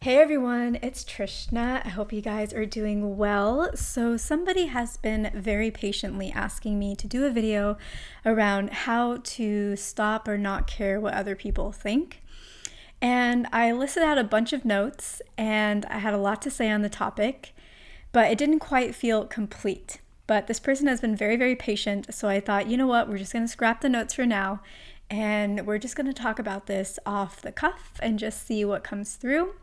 Hey everyone, it's Trishna. I hope you guys are doing well. So somebody has been very patiently asking me to do a video around how to stop or not care what other people think. And I listed out a bunch of notes and I had a lot to say on the topic, but it didn't quite feel complete. But this person has been very, very patient. So I thought, you know what, we're just going to scrap the notes for now. And we're just going to talk about this off the cuff and just see what comes through.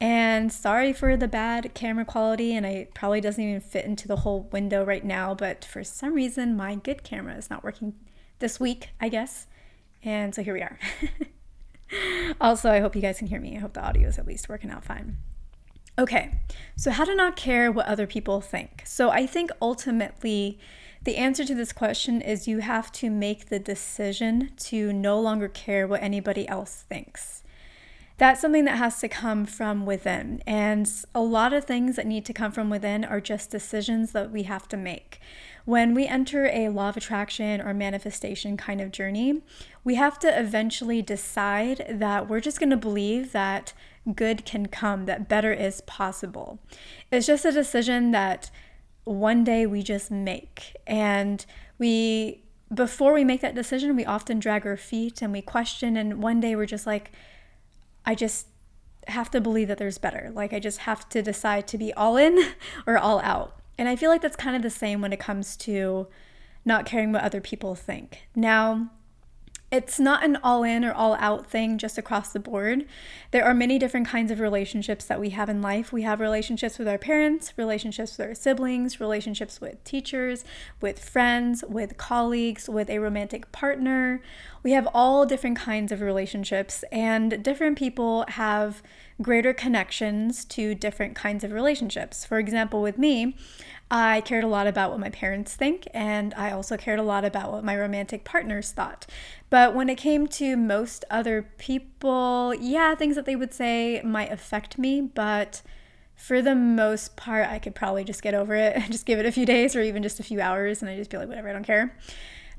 And sorry for the bad camera quality, and it probably doesn't even fit into the whole window right now, but for some reason my good camera is not working this week, I guess. And so here we are. Also, I hope you guys can hear me. I hope the audio is at least working out fine. Okay, so how to not care what other people think. So I think ultimately the answer to this question is you have to make the decision to no longer care what anybody else thinks. That's something that has to come from within. And a lot of things that need to come from within are just decisions that we have to make. When we enter a law of attraction or manifestation kind of journey, we have to eventually decide that we're just going to believe that good can come, that better is possible. It's just a decision that one day we just make. And before we make that decision, we often drag our feet and we question. And one day we're just like, I just have to believe that there's better. Like I just have to decide to be all in or all out. And I feel like that's kind of the same when it comes to not caring what other people think. Now, it's not an all in or all out thing just across the board. There are many different kinds of relationships that we have in life. We have relationships with our parents, relationships with our siblings, relationships with teachers, with friends, with colleagues, with a romantic partner. We have all different kinds of relationships, and different people have greater connections to different kinds of relationships. For example, with me, I cared a lot about what my parents think, and I also cared a lot about what my romantic partners thought. But when it came to most other people, things that they would say might affect me, but for the most part, I could probably just get over it and just give it a few days or even just a few hours, and I just be like, whatever, I don't care.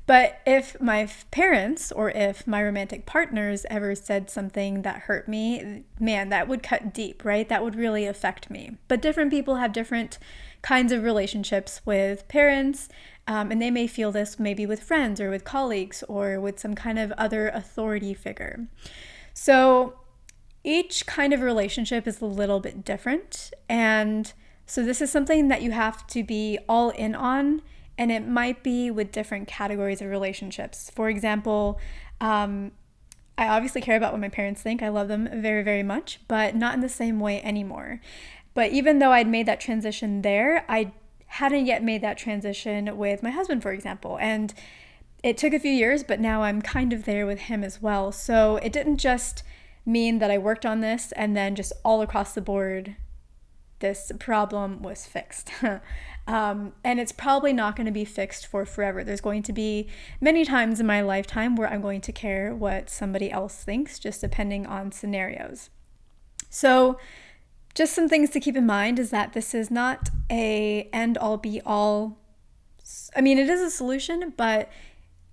But if my parents or if my romantic partners ever said something that hurt me, man, that would cut deep, right? That would really affect me. But different people have different kinds of relationships with parents, and they may feel this maybe with friends or with colleagues or with some kind of other authority figure. So each kind of relationship is a little bit different. And so this is something that you have to be all in on. And it might be with different categories of relationships. For example, I obviously care about what my parents think. I love them very, very much, but not in the same way anymore. But even though I'd made that transition there, I hadn't yet made that transition with my husband, for example. And it took a few years, but now I'm kind of there with him as well. So it didn't just mean that I worked on this and then just all across the board, this problem was fixed. And it's probably not going to be fixed for forever. There's going to be many times in my lifetime where I'm going to care what somebody else thinks, just depending on scenarios. So just some things to keep in mind is that this is not a end all be all. I mean, it is a solution, but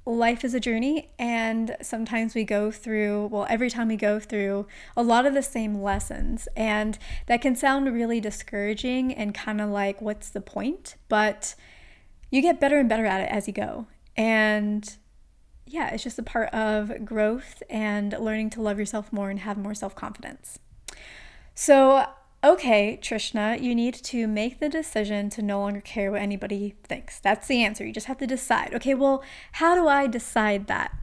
life is a journey, and sometimes we go through, every time we go through a lot of the same lessons, and that can sound really discouraging and kind of like, what's the point? But you get better and better at it as you go. And yeah, it's just a part of growth and learning to love yourself more and have more self-confidence. So okay, Trishna, you need to make the decision to no longer care what anybody thinks. That's the answer. You just have to decide. Okay, well, how do I decide that?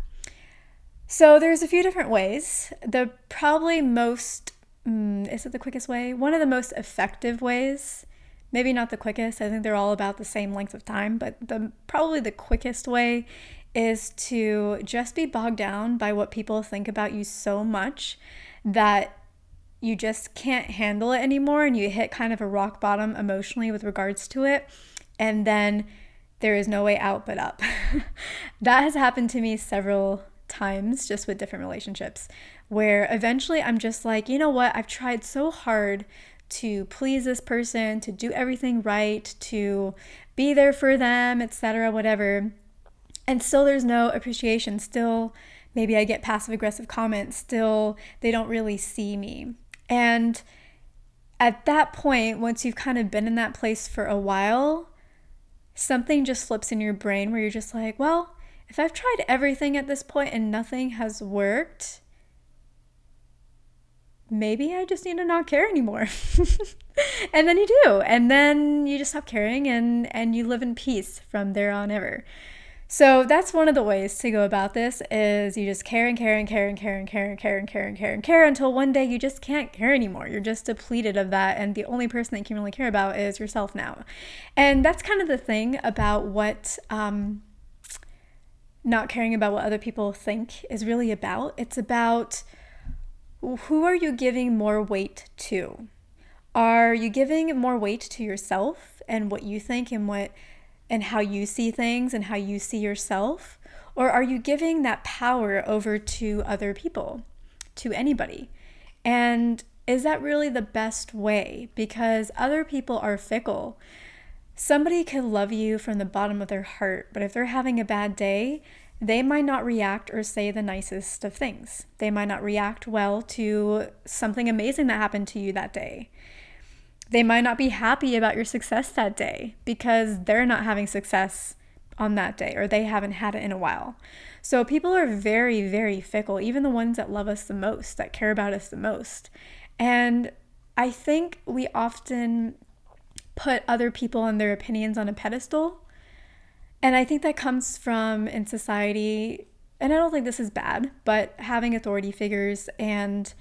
So there's a few different ways. The probably most, is it the quickest way? One of the most effective ways, maybe not the quickest. I think they're all about the same length of time, but probably the quickest way is to just be bogged down by what people think about you so much that you just can't handle it anymore, and you hit kind of a rock bottom emotionally with regards to it, and then there is no way out but up. That has happened to me several times just with different relationships, where eventually I'm just like, you know what, I've tried so hard to please this person, to do everything right, to be there for them, etc., whatever, and still there's no appreciation. Still maybe I get passive aggressive comments. Still they don't really see me. And at that point, once you've kind of been in that place for a while, something just flips in your brain where you're just like, well, if I've tried everything at this point and nothing has worked, maybe I just need to not care anymore. And then you do. And then you just stop caring and you live in peace from there on ever. So that's one of the ways to go about this is you just care and care and care and care and care and care and care and care and care until one day you just can't care anymore. You're just depleted of that. And the only person that you can really care about is yourself now. And that's kind of the thing about what not caring about what other people think is really about. It's about who are you giving more weight to? Are you giving more weight to yourself and what you think and how you see things and how you see yourself? Or are you giving that power over to other people, to anybody? And is that really the best way? Because other people are fickle. Somebody could love you from the bottom of their heart, but if they're having a bad day, they might not react or say the nicest of things. They might not react well to something amazing that happened to you that day. They might not be happy about your success that day because they're not having success on that day or they haven't had it in a while. So people are very, very fickle, even the ones that love us the most, that care about us the most. And I think we often put other people and their opinions on a pedestal. And I think that comes from in society, and I don't think this is bad, but having authority figures and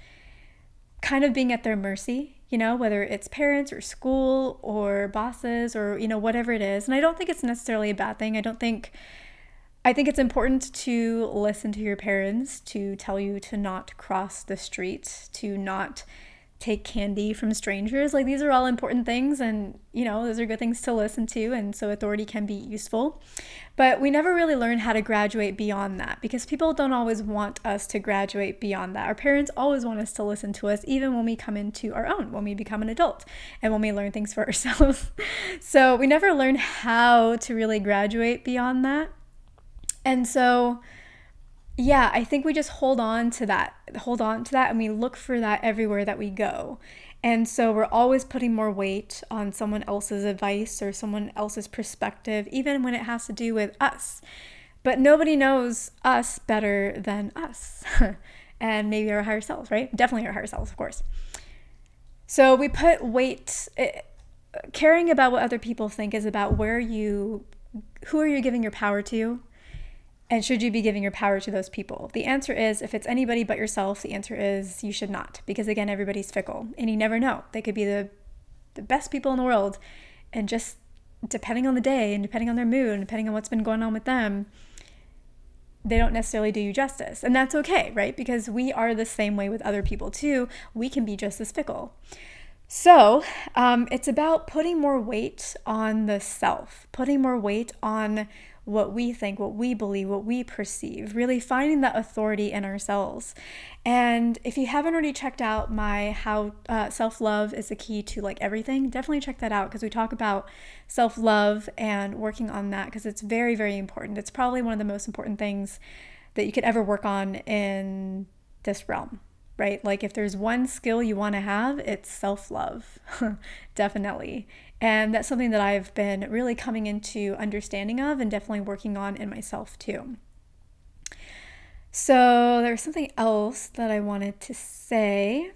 kind of being at their mercy, whether it's parents or school or bosses or, whatever it is. And I don't think it's necessarily a bad thing. I think it's important to listen to your parents, to tell you to not cross the street, to not take candy from strangers. Like, these are all important things, and those are good things to listen to, and so authority can be useful. But we never really learn how to graduate beyond that because people don't always want us to graduate beyond that. Our parents always want us to listen to us, even when we come into our own, when we become an adult and when we learn things for ourselves. So we never learn how to really graduate beyond that. And so yeah, I think we just hold on to that, and we look for that everywhere that we go. And so we're always putting more weight on someone else's advice or someone else's perspective, even when it has to do with us. But nobody knows us better than us. And maybe our higher selves, right? Definitely our higher selves, of course. So we put weight, caring about what other people think is about who are you giving your power to? And should you be giving your power to those people? The answer is, if it's anybody but yourself, the answer is you should not. Because again, everybody's fickle and you never know. They could be the best people in the world, and just depending on the day and depending on their mood and depending on what's been going on with them, they don't necessarily do you justice. And that's okay, right? Because we are the same way with other people too. We can be just as fickle. So it's about putting more weight on the self, putting more weight on what we think, what we believe, what we perceive, really finding that authority in ourselves. And if you haven't already checked out my how self-love is the key to like everything, definitely check that out because we talk about self-love and working on that because it's very, very important. It's probably one of the most important things that you could ever work on in this realm, right? Like if there's one skill you want to have, it's self-love, definitely. And that's something that I've been really coming into understanding of and definitely working on in myself too. So there's something else that I wanted to say,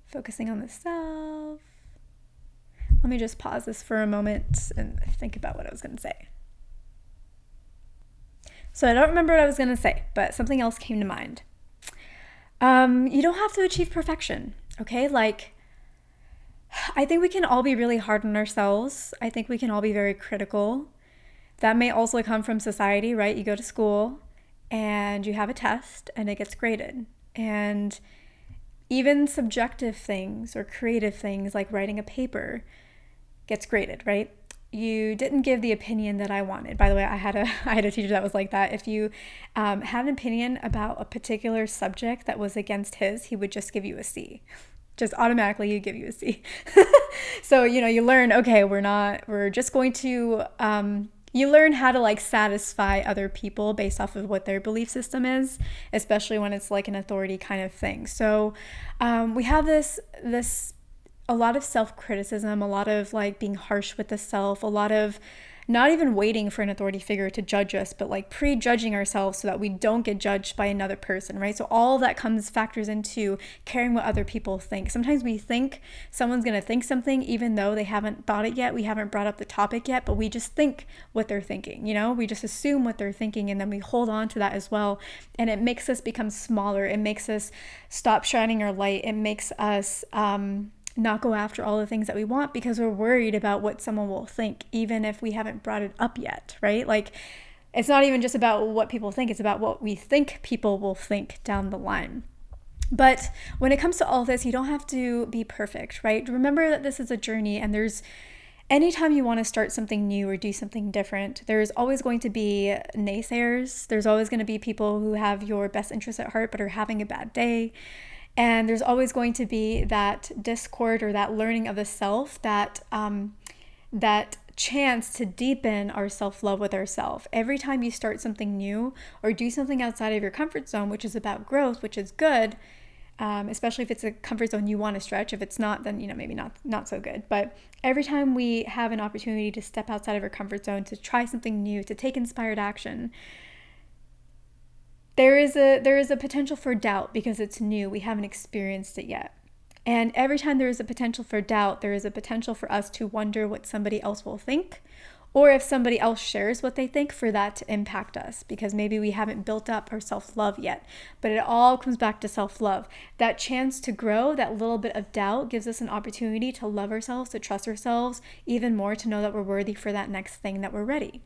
focusing on the self. Let me just pause this for a moment and think about what I was going to say. So I don't remember what I was going to say, but something else came to mind. You don't have to achieve perfection, okay? Like, I think we can all be really hard on ourselves. I think we can all be very critical. That may also come from society, right? You go to school and you have a test and it gets graded. And even subjective things or creative things like writing a paper gets graded, right? You didn't give the opinion that I wanted. By the way, I had a teacher that was like that. If you had an opinion about a particular subject that was against his, he would just give you a C. Just automatically he'd give you a C. So, you learn, okay, we're just going to, you learn how to like satisfy other people based off of what their belief system is, especially when it's like an authority kind of thing. So we have this a lot of self-criticism, a lot of like being harsh with the self, a lot of not even waiting for an authority figure to judge us, but like prejudging ourselves so that we don't get judged by another person, right? So all of that factors into caring what other people think. Sometimes we think someone's going to think something even though they haven't thought it yet. We haven't brought up the topic yet, but we just think what they're thinking, you know? We just assume what they're thinking, and then we hold on to that as well. And it makes us become smaller. It makes us stop shining our light. It makes us not go after all the things that we want because we're worried about what someone will think, even if we haven't brought it up yet, right? Like, it's not even just about what people think, it's about what we think people will think down the line. But when it comes to all this, you don't have to be perfect, right? Remember that this is a journey, and anytime you want to start something new or do something different, there's always going to be naysayers. There's always going to be people who have your best interests at heart but are having a bad day. And there's always going to be that discord or that learning of the self, that chance to deepen our self-love with ourselves. Every time you start something new or do something outside of your comfort zone, which is about growth, which is good, especially if it's a comfort zone you want to stretch. If it's not, then maybe not so good. But every time we have an opportunity to step outside of our comfort zone, to try something new, to take inspired action, there is a potential for doubt because it's new. We haven't experienced it yet. And every time there is a potential for doubt, there is a potential for us to wonder what somebody else will think, or if somebody else shares what they think, for that to impact us, because maybe we haven't built up our self-love yet. But it all comes back to self-love. That chance to grow, that little bit of doubt, gives us an opportunity to love ourselves, to trust ourselves even more, to know that we're worthy for that next thing, that we're ready.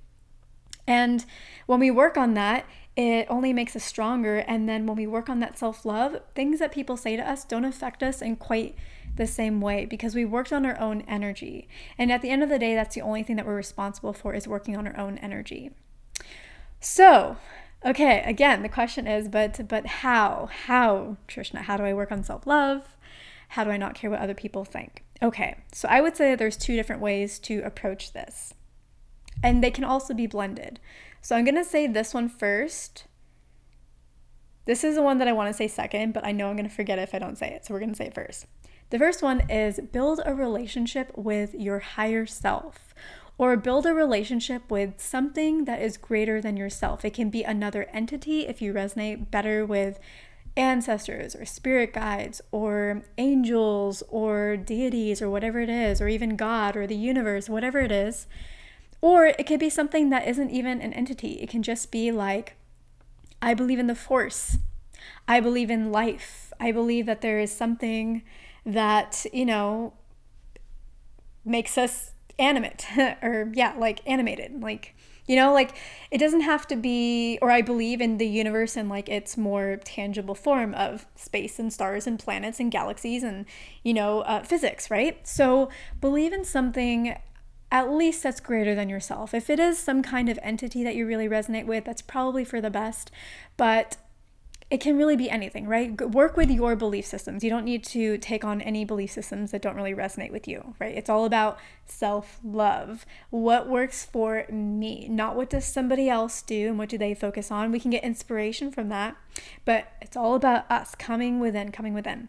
And when we work on that, it only makes us stronger. And then when we work on that self-love, things that people say to us don't affect us in quite the same way, because we worked on our own energy. And at the end of the day, that's the only thing that we're responsible for, is working on our own energy. So, okay, again, the question is, but how, Trishna, how do I work on self-love? How do I not care what other people think? Okay, so I would say that there's two different ways to approach this. And they can also be blended. So I'm going to say this one first. This is the one that I want to say second, but I know I'm going to forget it if I don't say it. So we're going to say it first. The first one is build a relationship with your higher self, or build a relationship with something that is greater than yourself. It can be another entity if you resonate better with ancestors or spirit guides or angels or deities or whatever it is, or even God or the universe, whatever it is. Or it could be something that isn't even an entity. It can just be like, I believe in the force. I believe in life. I believe that there is something that, makes us animate or like animated. Like, like it doesn't have to be, or I believe in the universe in like its more tangible form of space and stars and planets and galaxies and, physics, right? So believe in something at least that's greater than yourself. If it is some kind of entity that you really resonate with, that's probably for the best, but it can really be anything, right? Work with your belief systems. You don't need to take on any belief systems that don't really resonate with you, right? It's all about self-love. What works for me, not what does somebody else do and what do they focus on. We can get inspiration from that, but it's all about us coming within.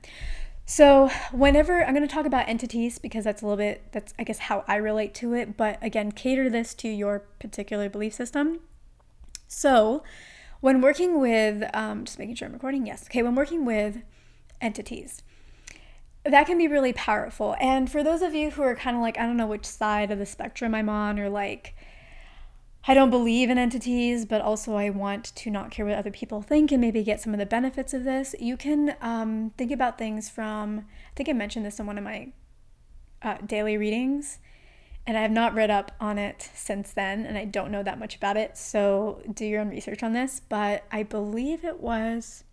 So whenever I'm going to talk about entities, because that's I guess how I relate to it, but again, cater this to your particular belief system. So when working with, just making sure I'm recording, yes. Okay, when working with entities, that can be really powerful. And for those of you who are kind of like, I don't know which side of the spectrum I'm on, or like, I don't believe in entities, but also I want to not care what other people think and maybe get some of the benefits of this. You can think about things from, I think I mentioned this in one of my daily readings, and I have not read up on it since then, and I don't know that much about it, so do your own research on this, but I believe it was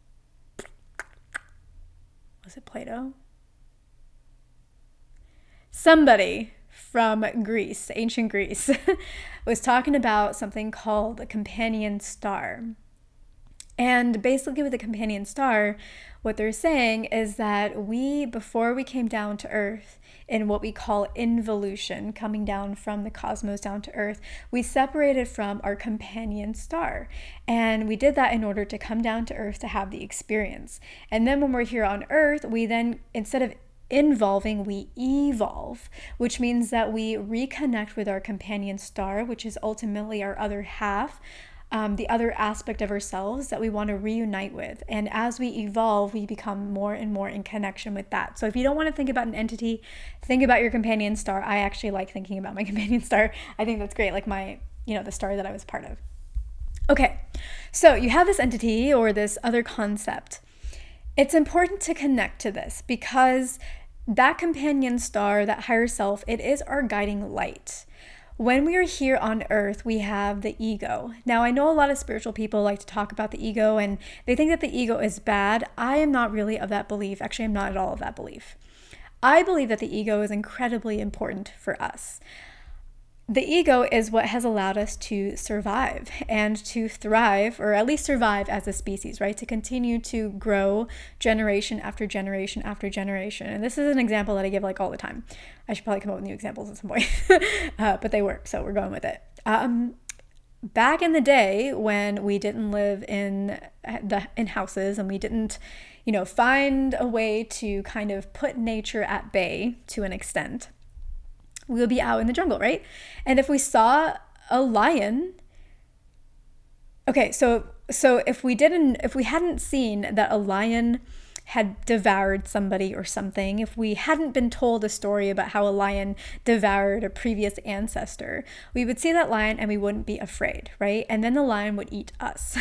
it Plato? Somebody from Greece, ancient Greece, was talking about something called a companion star. And basically with the companion star, what they're saying is that before we came down to Earth in what we call involution, coming down from the cosmos down to Earth, we separated from our companion star. And we did that in order to come down to Earth to have the experience. And then when we're here on Earth, we then, instead of involving, we evolve, which means that we reconnect with our companion star, which is ultimately our other half, the other aspect of ourselves that we want to reunite with. And as we evolve, we become more and more in connection with that. So if you don't want to think about an entity, think about your companion star. I actually like thinking about my companion star. I think that's great, like my, the star that I was part of. Okay, so you have this entity or this other concept. It's important to connect to this because that companion star, that higher self, it is our guiding light. When we are here on Earth, we have the ego. Now, I know a lot of spiritual people like to talk about the ego and they think that the ego is bad. I am not really of that belief. Actually, I'm not at all of that belief. I believe that the ego is incredibly important for us. The ego is what has allowed us to survive and to thrive, or at least survive as a species, right? To continue to grow generation after generation after generation. And this is an example that I give like all the time. I should probably come up with new examples at some point, but they work, so we're going with it. Back in the day when we didn't live in houses and we didn't, find a way to kind of put nature at bay to an extent, we would be out in the jungle, right? And if we saw a lion, okay, so if we hadn't seen that a lion had devoured somebody or something, if we hadn't been told a story about how a lion devoured a previous ancestor, we would see that lion and we wouldn't be afraid, right? And then the lion would eat us.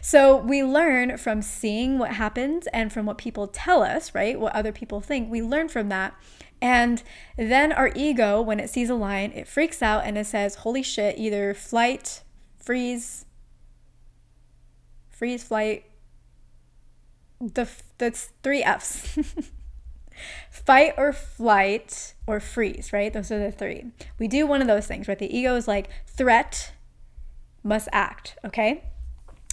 So we learn from seeing what happens and from what people tell us, right? What other people think, we learn from that. And then our ego, when it sees a lion, it freaks out and it says, holy shit, either flight, freeze, flight, that's 3 F's. Fight or flight or freeze, right? Those are the 3. We do one of those things, right? The ego is like threat, must act, okay?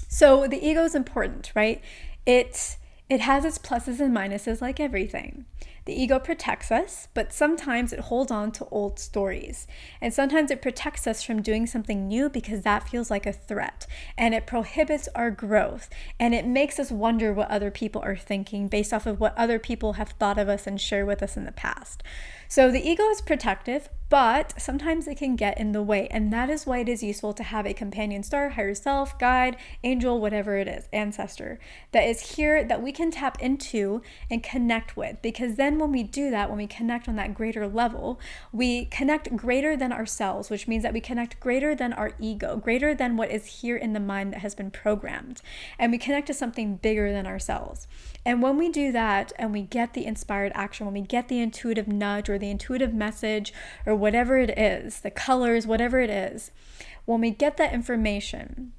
So the ego is important, right? It has its pluses and minuses like everything. The ego protects us, but sometimes it holds on to old stories. And sometimes it protects us from doing something new because that feels like a threat. And it prohibits our growth. And it makes us wonder what other people are thinking based off of what other people have thought of us and shared with us in the past. So the ego is protective, but sometimes it can get in the way. And that is why it is useful to have a companion star, higher self, guide, angel, whatever it is, ancestor, that is here that we can tap into and connect with. Because then when we do that, when we connect on that greater level, we connect greater than ourselves, which means that we connect greater than our ego, greater than what is here in the mind that has been programmed. And we connect to something bigger than ourselves. And when we do that and we get the inspired action, when we get the intuitive nudge or the intuitive message or whatever it is, the colors, whatever it is, when we get that information,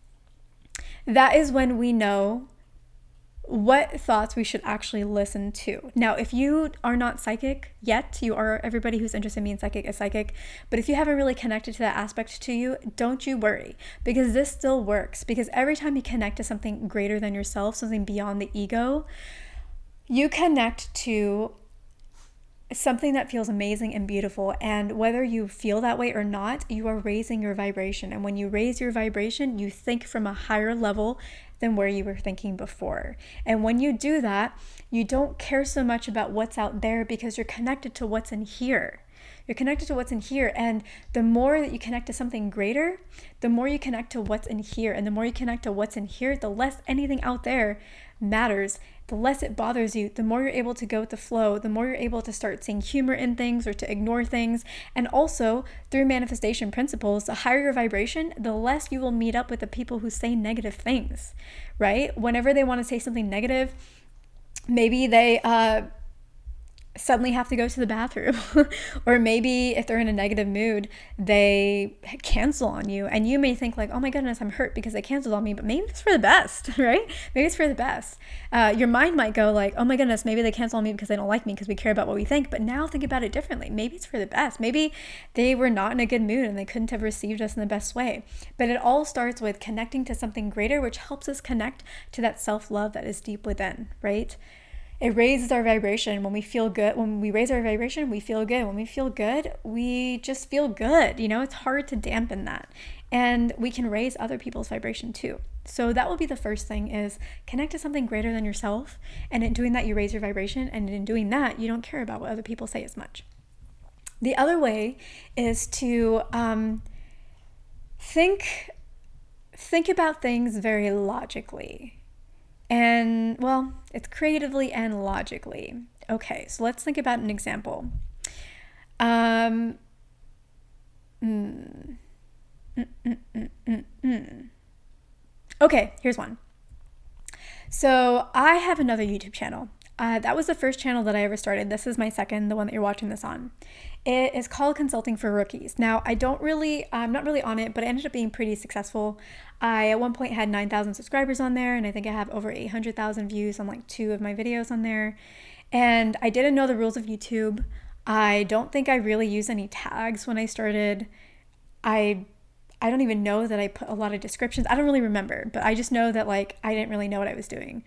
that is when we know what thoughts we should actually listen to. Now, if you are not psychic yet, everybody who's interested in being psychic is psychic, but if you haven't really connected to that aspect to you, don't you worry, because this still works. Because every time you connect to something greater than yourself, something beyond the ego, you connect to something that feels amazing and beautiful. And whether you feel that way or not, you are raising your vibration. And when you raise your vibration, you think from a higher level than where you were thinking before. And when you do that, you don't care so much about what's out there because you're connected to what's in here. You're connected to what's in here. And the more that you connect to something greater, the more you connect to what's in here. And the more you connect to what's in here, the less anything out there matters. The less it bothers you, the more you're able to go with the flow, the more you're able to start seeing humor in things or to ignore things. And also through manifestation principles, the higher your vibration, the less you will meet up with the people who say negative things, right? Whenever they want to say something negative, maybe they suddenly have to go to the bathroom. Or maybe if they're in a negative mood, they cancel on you, and you may think like, oh my goodness, I'm hurt because they canceled on me, but maybe it's for the best, right? Maybe it's for the best. Your mind might go like, oh my goodness, maybe they cancel on me because they don't like me because we care about what we think. But now think about it differently. Maybe it's for the best. Maybe they were not in a good mood and they couldn't have received us in the best way. But it all starts with connecting to something greater, which helps us connect to that self-love that is deep within, right? It raises our vibration. When we feel good, when we raise our vibration, we feel good. When we feel good, we just feel good. You know, it's hard to dampen that. And we can raise other people's vibration too. So that will be the first thing, is connect to something greater than yourself. And in doing that, you raise your vibration. And in doing that, you don't care about what other people say as much. The other way is to think about things very logically. And, well, it's creatively and logically. Okay, so let's think about an example. Okay, here's one. So I have another YouTube channel. That was the first channel that I ever started. This is my second, the one that you're watching this on. It is called Consulting for Rookies. Now, I'm not really on it, but it ended up being pretty successful. I, at one point, had 9,000 subscribers on there, and I think I have over 800,000 views on like 2 of my videos on there. And I didn't know the rules of YouTube. I don't think I really used any tags when I started. I don't even know that I put a lot of descriptions. I don't really remember, but I just know that like I didn't really know what I was doing.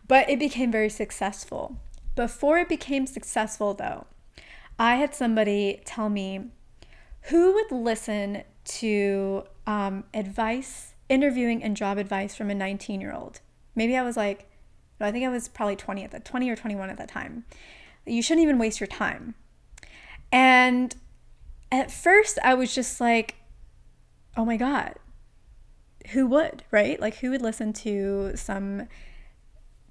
But it became very successful. Before it became successful, though, I had somebody tell me, who would listen to advice, interviewing and job advice from a 19-year-old? Maybe I was like, no, I think I was probably 20 or 21 at that time. You shouldn't even waste your time. And at first I was just like, oh my God, who would, right? Like, who would listen to some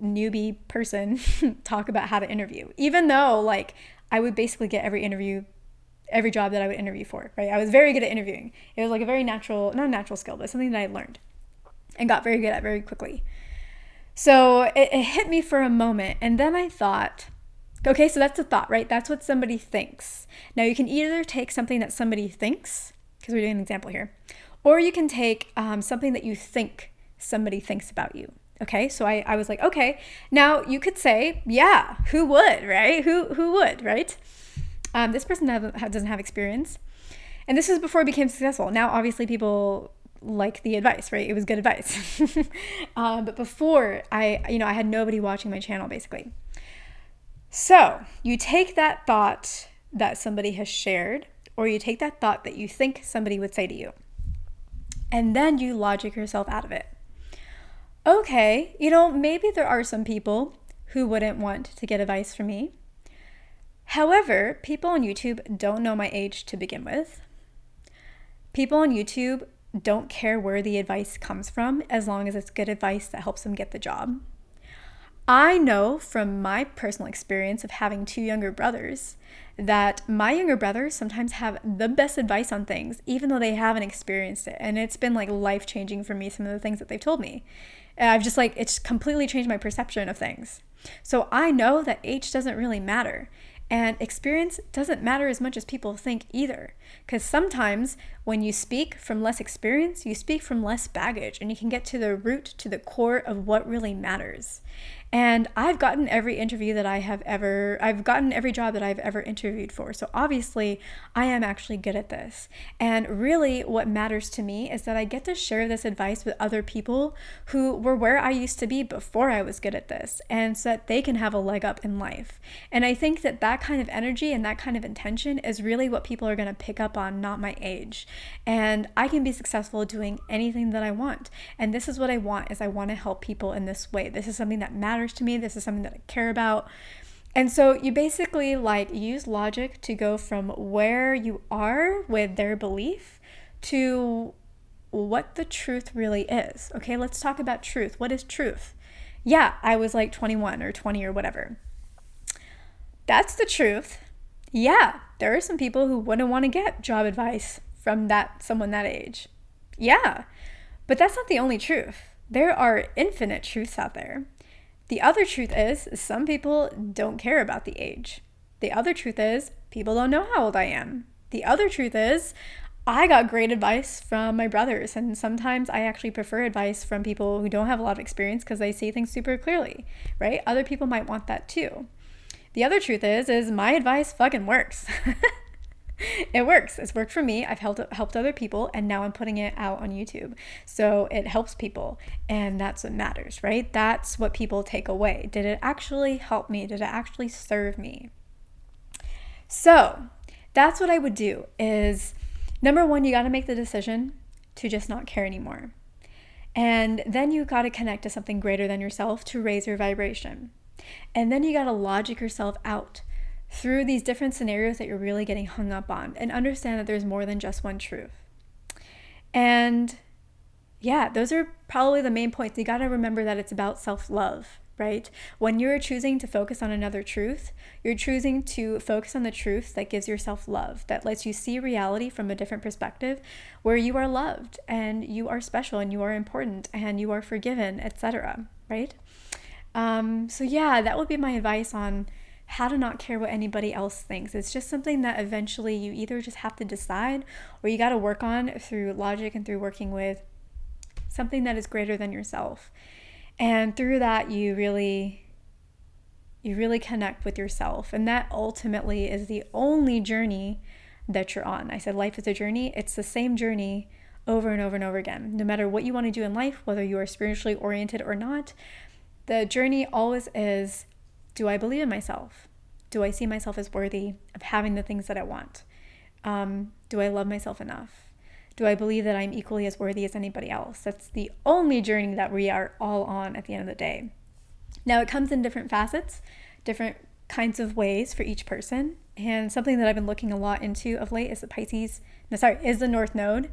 newbie person talk about how to interview? Even though like I would basically get every job that I would interview for, right? I was very good at interviewing. It was like a very natural, not a natural skill, but something that I learned and got very good at very quickly. So it hit me for a moment. And then I thought, okay, so that's a thought, right? That's what somebody thinks. Now you can either take something that somebody thinks, because we're doing an example here, or you can take something that you think somebody thinks about you. Okay, so I was like, okay, now you could say, yeah, who would, right? Who would, right? This person doesn't have experience. And this is before it became successful. Now, obviously, people like the advice, right? It was good advice. But before, I had nobody watching my channel, basically. So you take that thought that somebody has shared, or you take that thought that you think somebody would say to you, and then you logic yourself out of it. Okay, maybe there are some people who wouldn't want to get advice from me. However, people on YouTube don't know my age to begin with. People on YouTube don't care where the advice comes from, as long as it's good advice that helps them get the job. I know from my personal experience of having 2 younger brothers that my younger brothers sometimes have the best advice on things, even though they haven't experienced it. And it's been like life-changing for me, some of the things that they've told me. And I've just it's completely changed my perception of things. So I know that age doesn't really matter. And experience doesn't matter as much as people think either. Because sometimes when you speak from less experience, you speak from less baggage, and you can get to the root, to the core of what really matters. And I've gotten every job that I've ever interviewed for. So obviously I am actually good at this. And really what matters to me is that I get to share this advice with other people who were where I used to be before I was good at this, and so that they can have a leg up in life. And I think that kind of energy and that kind of intention is really what people are going to pick up on, not my age. And I can be successful doing anything that I want. And this is what I want, is I want to help people in this way. This is something that matters to me. This is something that I care about. And so you basically use logic to go from where you are with their belief to what the truth really is. Okay, let's talk about truth. What is truth? Yeah, I was 21 or 20 or whatever. That's the truth. Yeah, there are some people who wouldn't want to get job advice from someone that age. Yeah, but that's not the only truth. There are infinite truths out there. The other truth is some people don't care about the age. The other truth is people don't know how old I am. The other truth is I got great advice from my brothers, and sometimes I actually prefer advice from people who don't have a lot of experience because they see things super clearly, right? Other people might want that too. The other truth is my advice fucking works. It works. It's worked for me. I've helped other people, and now I'm putting it out on YouTube. So it helps people, and that's what matters, right? That's what people take away. Did it actually help me? Did it actually serve me? So that's what I would do is, number one, you got to make the decision to just not care anymore. And then you got to connect to something greater than yourself to raise your vibration. And then you got to logic yourself out through these different scenarios that you're really getting hung up on, and understand that there's more than just one truth. And yeah, those are probably the main points. You got to remember that it's about self-love, right? When you're choosing to focus on another truth, you're choosing to focus on the truth that gives yourself love, that lets you see reality from a different perspective, where you are loved and you are special and you are important and you are forgiven, etc., right? So yeah, that would be my advice on how to not care what anybody else thinks. It's just something that eventually you either just have to decide, or you got to work on through logic and through working with something that is greater than yourself. And through that, you really connect with yourself. And that ultimately is the only journey that you're on. I said life is a journey. It's the same journey over and over and over again. No matter what you want to do in life, whether you are spiritually oriented or not, the journey always is, do I believe in myself? Do I see myself as worthy of having the things that I want? Do I love myself enough? Do I believe that I'm equally as worthy as anybody else? That's the only journey that we are all on at the end of the day. Now, it comes in different facets, different kinds of ways for each person. And something that I've been looking a lot into of late is the North Node.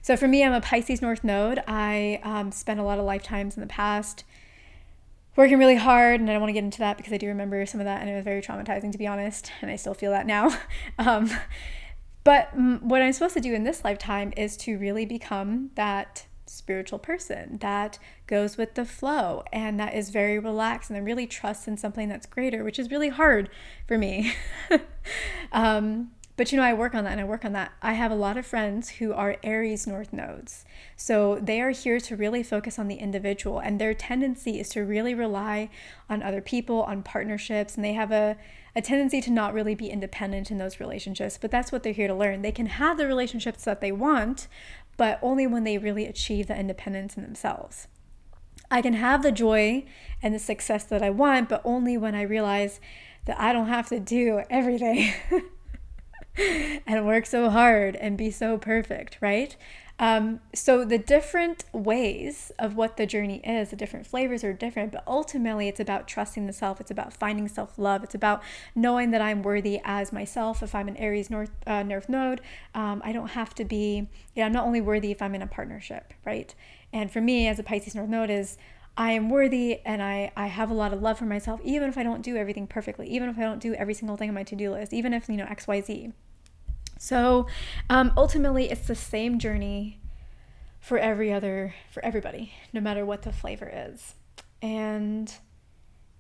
So for me, I'm a Pisces North Node. I spent a lot of lifetimes in the past working really hard, and I don't want to get into that because I do remember some of that, and it was very traumatizing, to be honest, and I still feel that now. But what I'm supposed to do in this lifetime is to really become that spiritual person that goes with the flow and that is very relaxed and that really trusts in something that's greater, which is really hard for me. But I work on that and I work on that. I have a lot of friends who are Aries North Nodes. So they are here to really focus on the individual, and their tendency is to really rely on other people, on partnerships, and they have a tendency to not really be independent in those relationships. But that's what they're here to learn. They can have the relationships that they want, but only when they really achieve the independence in themselves. I can have the joy and the success that I want, but only when I realize that I don't have to do everything and work so hard and be so perfect, right? So the different ways of what the journey is, the different flavors are different, but ultimately it's about trusting the self. It's about finding self-love. It's about knowing that I'm worthy as myself. If I'm an Aries North Node, I don't have to be, I'm not only worthy if I'm in a partnership, right? And for me as a Pisces North Node is, I am worthy and I have a lot of love for myself, even if I don't do everything perfectly, even if I don't do every single thing on my to-do list, even if, X, Y, Z. So ultimately, it's the same journey for everybody, no matter what the flavor is. And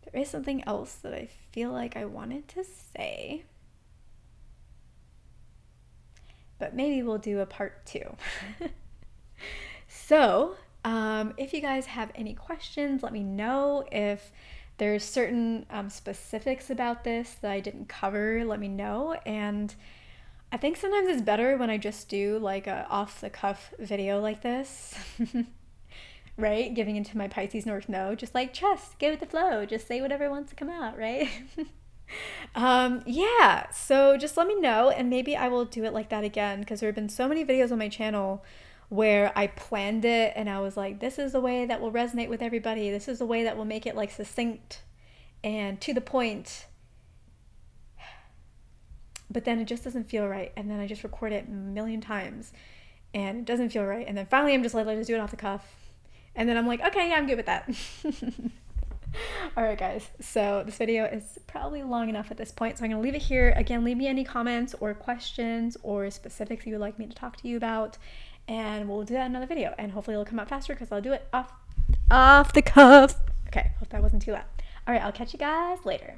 there is something else that I feel like I wanted to say, but maybe we'll do a part 2. So if you guys have any questions, let me know. If there's certain specifics about this that I didn't cover, let me know. And I think sometimes it's better when I just do like a off-the-cuff video like this, right? Giving into my Pisces North Node, just like trust, go with the flow, just say whatever wants to come out, right? Yeah, so just let me know, and maybe I will do it like that again, because there have been so many videos on my channel where I planned it and I was like, this is the way that will resonate with everybody. This is the way that will make it like succinct and to the point. But then it just doesn't feel right. And then I just record it a million times and it doesn't feel right. And then finally I'm just like, let's just do it off the cuff. And then I'm like, okay, yeah, I'm good with that. All right, guys. So this video is probably long enough at this point. So I'm going to leave it here. Again, leave me any comments or questions or specifics you would like me to talk to you about. And we'll do that in another video. And hopefully it'll come out faster because I'll do it off the cuff. Okay. Hope that wasn't too loud. All right, I'll catch you guys later.